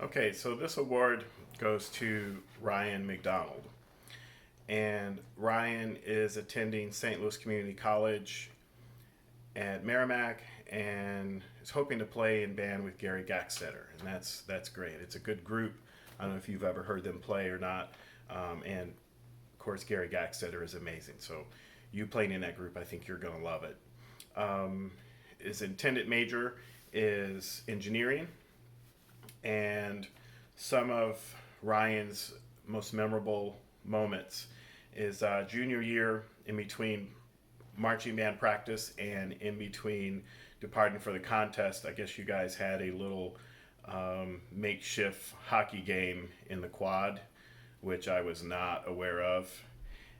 Okay, so this award goes to Ryan McDonald. And Ryan is attending St. Louis Community College at Merrimack and is hoping to play in band with Gary Gaxeter. And that's great. It's a good group. I don't know if you've ever heard them play or not. And of course, Gary Gaxeter is amazing. So you playing in that group, I think you're going to love it. His intended major is engineering, and some of Ryan's most memorable moments is junior year in between marching band practice and in between departing for the contest. I guess you guys had a little makeshift hockey game in the quad, which I was not aware of.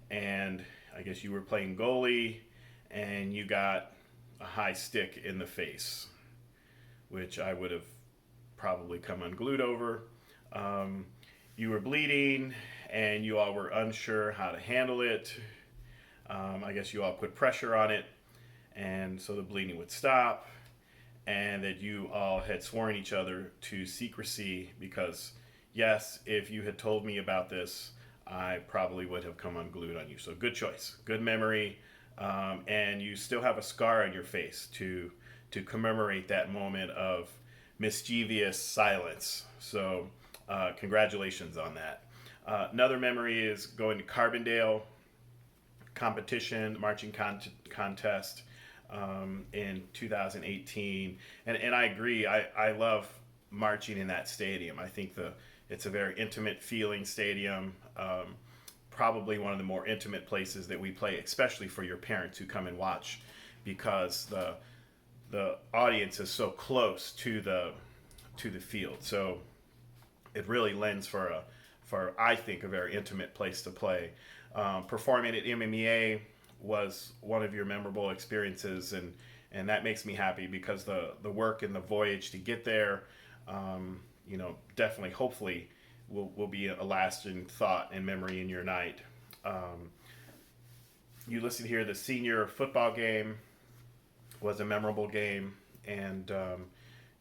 And I guess you were playing goalie and you got a high stick in the face, which I would have probably come unglued over. You were bleeding and you all were unsure how to handle it. I guess you all put pressure on it, and so the bleeding would stop, and that you all had sworn each other to secrecy because, yes, if you had told me about this, I probably would have come unglued on you. So good choice, good memory, and you still have a scar on your face to commemorate that moment of mischievous silence. So congratulations on that. Another memory is going to Carbondale competition, marching contest in 2018. And I agree, I love marching in that stadium. I think it's a very intimate feeling stadium. Probably one of the more intimate places that we play, especially for your parents who come and watch, because the audience is so close to the field. So it really lends for I think a very intimate place to play. Performing at MMA was one of your memorable experiences, and that makes me happy because the work and the voyage to get there, definitely, hopefully, will be a lasting thought and memory in your night. You listed here the senior football game was a memorable game, and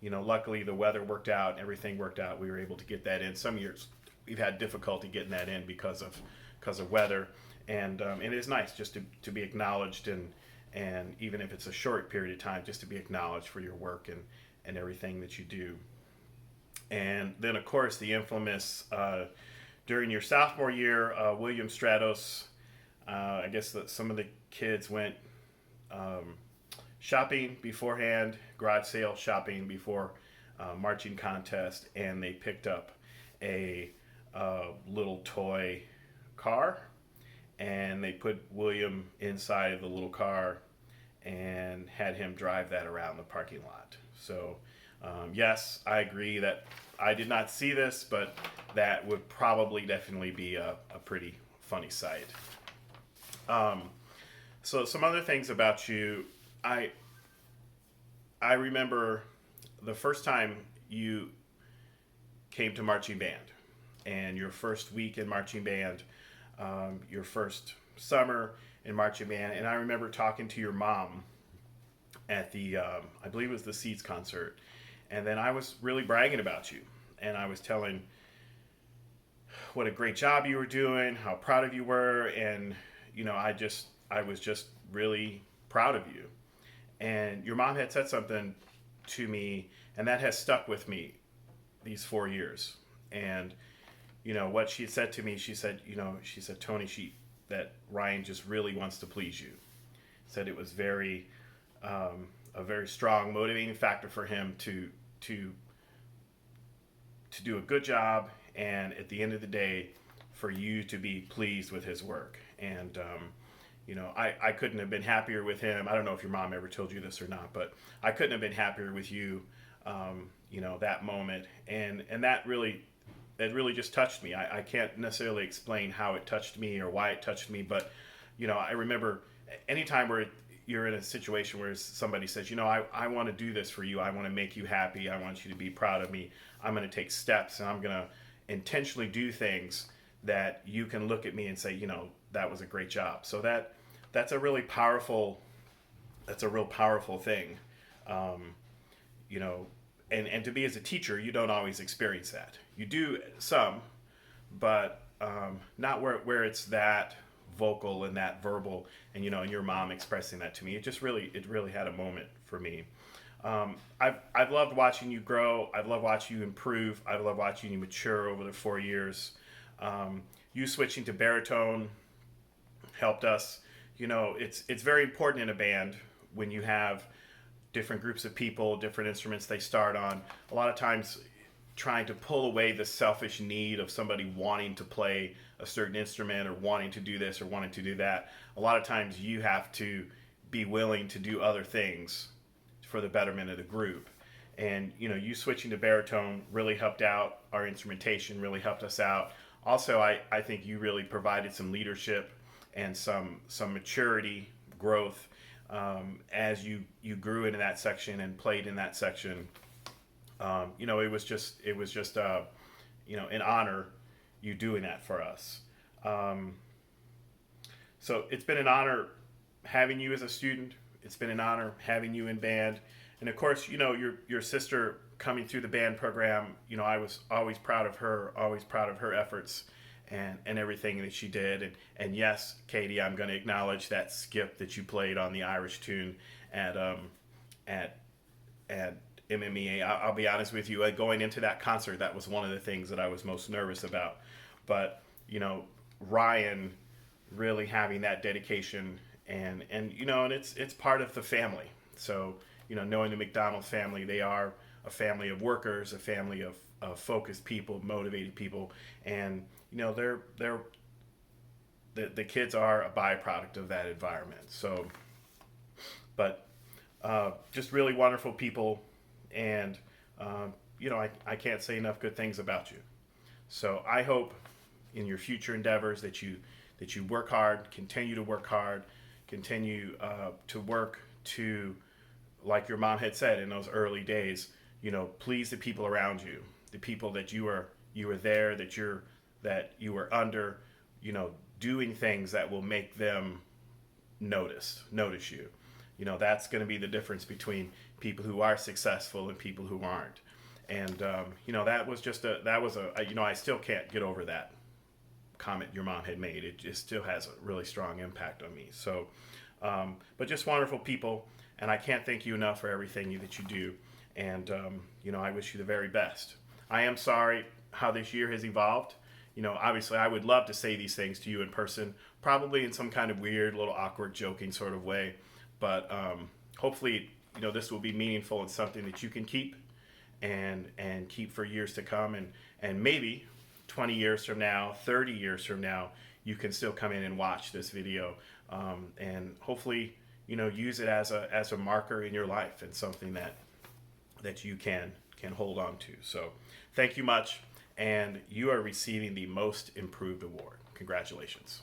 luckily the weather worked out, everything worked out. We were able to get that in. Some years we've had difficulty getting that in because of weather, and it is nice just to be acknowledged, and even if it's a short period of time, just to be acknowledged for your work and everything that you do. And then of course the infamous during your sophomore year, William Stratos. I guess some of the kids went shopping beforehand, garage sale shopping before marching contest, and they picked up a little toy car, and they put William inside of the little car and had him drive that around the parking lot. So yes, I agree that I did not see this, but that would probably definitely be a pretty funny sight. So some other things about you. I remember the first time you came to marching band, and your first week in marching band, your first summer in marching band, and I remember talking to your mom at the I believe it was the Seeds concert, and then I was really bragging about you, and I was telling what a great job you were doing, how proud of you were, and I was just really proud of you. And your mom had said something to me, and that has stuck with me these 4 years. And what she said to me, she said, Tony, that Ryan just really wants to please you. Said it was a very strong motivating factor for him to do a good job, and at the end of the day, for you to be pleased with his work. And I couldn't have been happier with him. I don't know if your mom ever told you this or not, but I couldn't have been happier with you. That moment, and that really just touched me. I can't necessarily explain how it touched me or why it touched me, but I remember anytime where you're in a situation where somebody says, I want to do this for you. I want to make you happy. I want you to be proud of me. I'm going to take steps, and I'm going to intentionally do things that you can look at me and say, that was a great job. So that's a really powerful. That's a real powerful thing. and to be as a teacher, you don't always experience that. You do some, but not where it's that vocal and that verbal, and and your mom expressing that to me. It really had a moment for me. I've loved watching you grow. I've loved watching you improve. I've loved watching you mature over the 4 years. You switching to baritone helped us. It's very important in a band when you have different groups of people, different instruments they start on. A lot of times, trying to pull away the selfish need of somebody wanting to play a certain instrument or wanting to do this or wanting to do that. A lot of times, you have to be willing to do other things for the betterment of the group. And you switching to baritone really helped out our instrumentation, really helped us out. Also, I think you really provided some leadership and some maturity, growth, as you grew into that section and played in that section. It was just an honor you doing that for us. So it's been an honor having you as a student. It's been an honor having you in band, and of course, your sister coming through the band program. I was always proud of her efforts and everything that she did. And yes, Katie, I'm going to acknowledge that skip that you played on the Irish tune at MMEA. I'll be honest with you, going into that concert, that was one of the things that I was most nervous about. But Ryan really having that dedication, and it's part of the family. So knowing the McDonnell family, they are a family of workers, a family of focused people, motivated people, and the kids are a byproduct of that environment. So, but just really wonderful people, and I can't say enough good things about you. So I hope in your future endeavors that you work hard, continue to work hard, continue to work to, like your mom had said in those early days, please the people around you, the people that you were there, that you were under, doing things that will make them notice you. That's going to be the difference between people who are successful and people who aren't. And that was I still can't get over that comment your mom had made. It just still has a really strong impact on me. So, but just wonderful people, and I can't thank you enough for everything that you do. And I wish you the very best. I am sorry how this year has evolved. Obviously, I would love to say these things to you in person, probably in some kind of weird, little awkward, joking sort of way. But hopefully, this will be meaningful and something that you can keep and keep for years to come. And maybe 20 years from now, 30 years from now, you can still come in and watch this video, and hopefully, use it as a marker in your life and something that you can hold on to. So thank you much, and you are receiving the Most Improved Award. Congratulations.